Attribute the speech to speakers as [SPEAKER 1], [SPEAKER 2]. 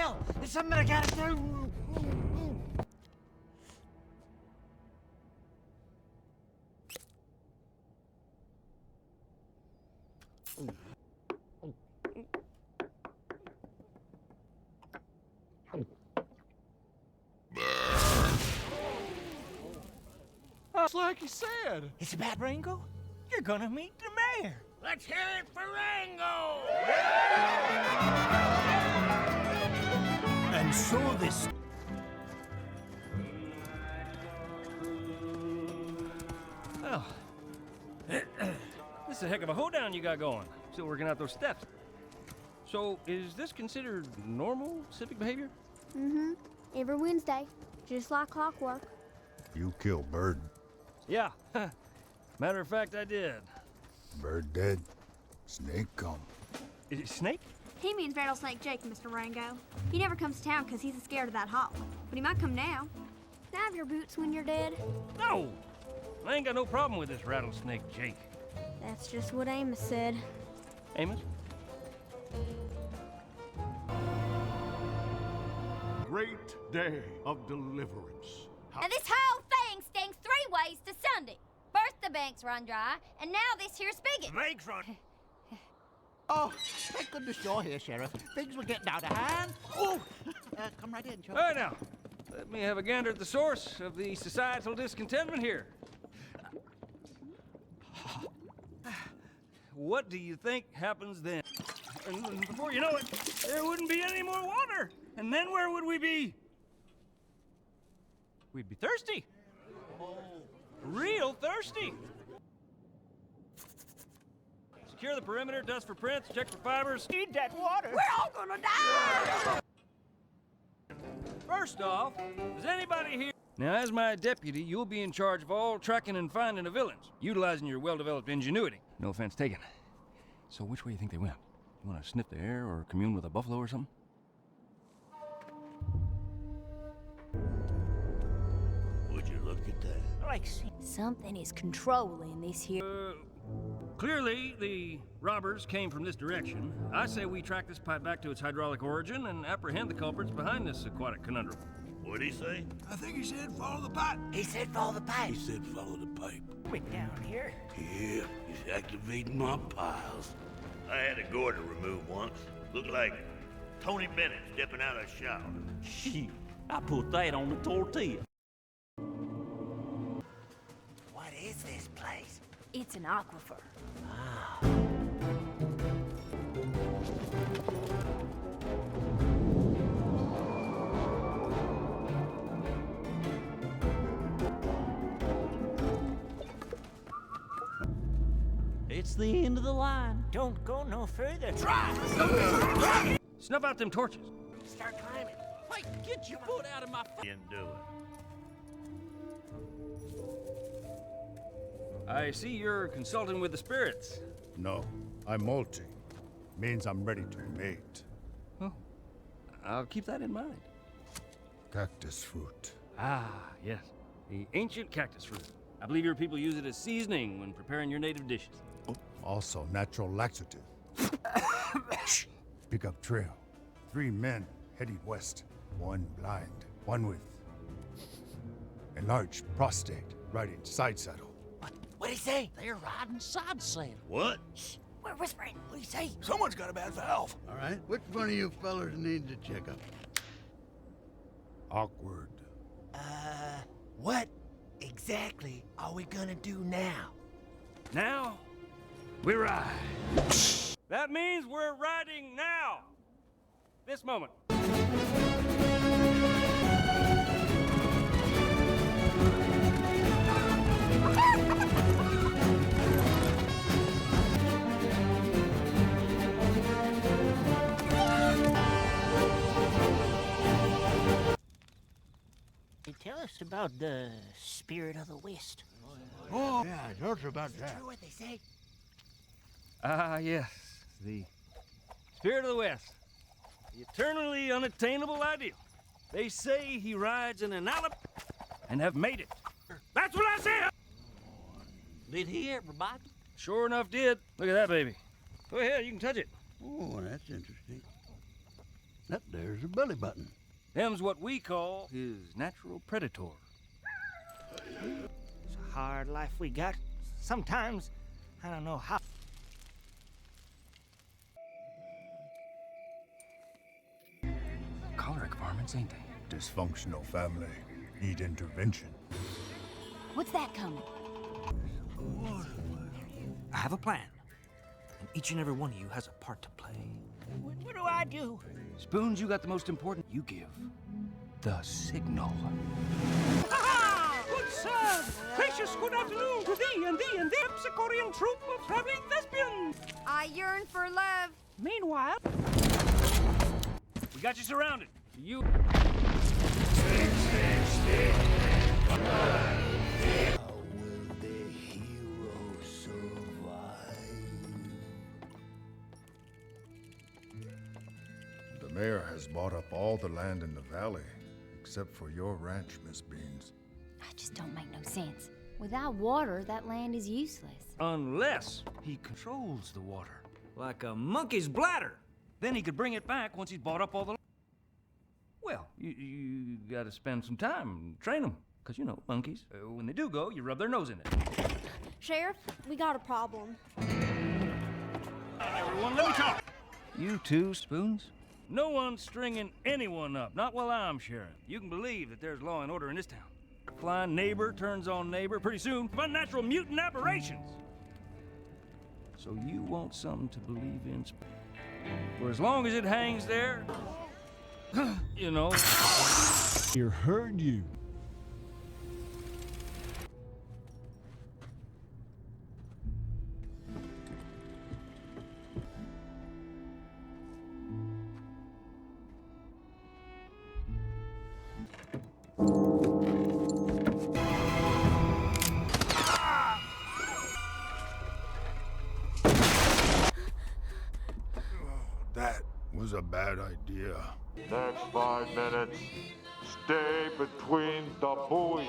[SPEAKER 1] Bill, there's something I gotta do.
[SPEAKER 2] It's like he said.
[SPEAKER 1] It's about Rango? You're gonna meet the mayor. Let's hear it for Rango!
[SPEAKER 3] And so this...
[SPEAKER 4] Well, this is a heck of a hoedown you got going. Still working out those steps. So, is this considered normal civic behavior?
[SPEAKER 5] Mm-hmm. Every Wednesday, just like clockwork.
[SPEAKER 3] You kill Bird.
[SPEAKER 4] Yeah. Matter of fact, I did.
[SPEAKER 3] Bird dead. Snake come.
[SPEAKER 4] Is it Snake?
[SPEAKER 5] He means Rattlesnake Jake, Mr. Rango. He never comes to town because he's scared of that hawk. But he might come now. Have your boots when you're dead.
[SPEAKER 4] No! I ain't got no problem with this Rattlesnake Jake.
[SPEAKER 5] That's just what Amos said.
[SPEAKER 4] Amos?
[SPEAKER 2] Great day of deliverance.
[SPEAKER 6] Now this whole thing stinks 3 ways to Sunday. First the banks run dry, and now this here spigot.
[SPEAKER 1] Banks run. Oh, thank goodness you're here, Sheriff. Things were getting out of hand. Oh, come right in, Joe.
[SPEAKER 4] All right, now. Let me have a gander at the source of the societal discontentment here. What do you think happens then? And before you know it, there wouldn't be any more water. And then where would we be? We'd be thirsty. Real thirsty. Secure the perimeter, dust for prints, check for fibers.
[SPEAKER 1] Need that water.
[SPEAKER 6] We're all gonna die!
[SPEAKER 4] First off, does anybody here... Now, as my deputy, you'll be in charge of all tracking and finding the villains, utilizing your well-developed ingenuity. No offense taken. So which way do you think they went? You want to sniff the air or commune with a buffalo or something?
[SPEAKER 1] Would you look at that? Like,
[SPEAKER 6] Something is controlling this here.
[SPEAKER 4] Clearly, the robbers came from this direction. I say we track this pipe back to its hydraulic origin and apprehend the culprits behind this aquatic conundrum.
[SPEAKER 7] What'd he say?
[SPEAKER 3] I think he said follow the pipe.
[SPEAKER 1] he said follow the pipe.
[SPEAKER 7] He said follow the pipe.
[SPEAKER 1] We're down here.
[SPEAKER 7] Yeah, he's activating my piles. I had a gourd to remove once. Looked like Tony Bennett stepping out of a shower.
[SPEAKER 1] Shoot, I put that on the tortilla. What is this place?
[SPEAKER 6] It's an aquifer.
[SPEAKER 1] It's the end of the line. Don't go no further. Try!
[SPEAKER 4] Snuff out them torches.
[SPEAKER 1] Start climbing. Wait, get your foot out of my face.
[SPEAKER 7] Didn't do it.
[SPEAKER 4] I see you're consulting with the spirits.
[SPEAKER 3] No, I'm molting. Means I'm ready to mate.
[SPEAKER 4] Oh, I'll keep that in mind.
[SPEAKER 3] Cactus fruit.
[SPEAKER 4] Ah, yes. The ancient cactus fruit. I believe your people use it as seasoning when preparing your native dishes.
[SPEAKER 3] Also natural laxative. Pick up trail. 3 men heading west. 1 blind. 1 with enlarged prostate. Riding side saddle.
[SPEAKER 1] What'd he say? They're riding side saddle.
[SPEAKER 7] What?
[SPEAKER 1] We're whispering. What'd he say?
[SPEAKER 3] Someone's got a bad valve.
[SPEAKER 8] All right, which one of you fellers need to check up?
[SPEAKER 3] Awkward.
[SPEAKER 1] What exactly are we gonna do now?
[SPEAKER 4] Now, we ride. That means we're riding now. This moment.
[SPEAKER 1] Tell us about the spirit of the West.
[SPEAKER 8] Oh, yeah, tell us about that.
[SPEAKER 1] True what they say?
[SPEAKER 4] Ah, yes. The spirit of the West. The eternally unattainable ideal. They say he rides in an Alp and have made it. That's what I said!
[SPEAKER 1] Did he ever bite?
[SPEAKER 4] Sure enough did. Look at that baby. Go ahead, you can touch it.
[SPEAKER 8] Oh, that's interesting. That there's a belly button.
[SPEAKER 4] Them's what we call his natural predator.
[SPEAKER 9] It's a hard life we got. Sometimes, I don't know how.
[SPEAKER 4] Choleric varmints, ain't they?
[SPEAKER 3] Dysfunctional family. Need intervention.
[SPEAKER 6] What's that coming?
[SPEAKER 9] I have a plan. And each and every one of you has a part to play. What do I do?
[SPEAKER 4] Spoons, you got the most important. You give the signal.
[SPEAKER 9] Good sir! Gracious good afternoon to thee and the Epsicorian troop of traveling thespians!
[SPEAKER 5] I yearn for love.
[SPEAKER 9] Meanwhile...
[SPEAKER 4] We got you surrounded. You...
[SPEAKER 3] The mayor has bought up all the land in the valley, except for your ranch, Miss Beans.
[SPEAKER 6] That just don't make no sense. Without water, that land is useless.
[SPEAKER 4] Unless he controls the water.
[SPEAKER 9] Like a monkey's bladder.
[SPEAKER 4] Then he could bring it back once he's bought up all the... Well, you gotta spend some time and train them. Because, you know, monkeys, when they do go, you rub their nose in it.
[SPEAKER 5] Sheriff, we got a problem.
[SPEAKER 4] Everyone, let me talk. You too, Spoons? No one's stringing anyone up, not while I'm sheriff. You can believe that there's law and order in this town. Flying neighbor turns on neighbor. Pretty soon, unnatural mutant aberrations. So you want something to believe in. For as long as it hangs there, you know.
[SPEAKER 2] You heard you.
[SPEAKER 3] That was a bad idea.
[SPEAKER 10] Next 5 minutes, stay between the buoys.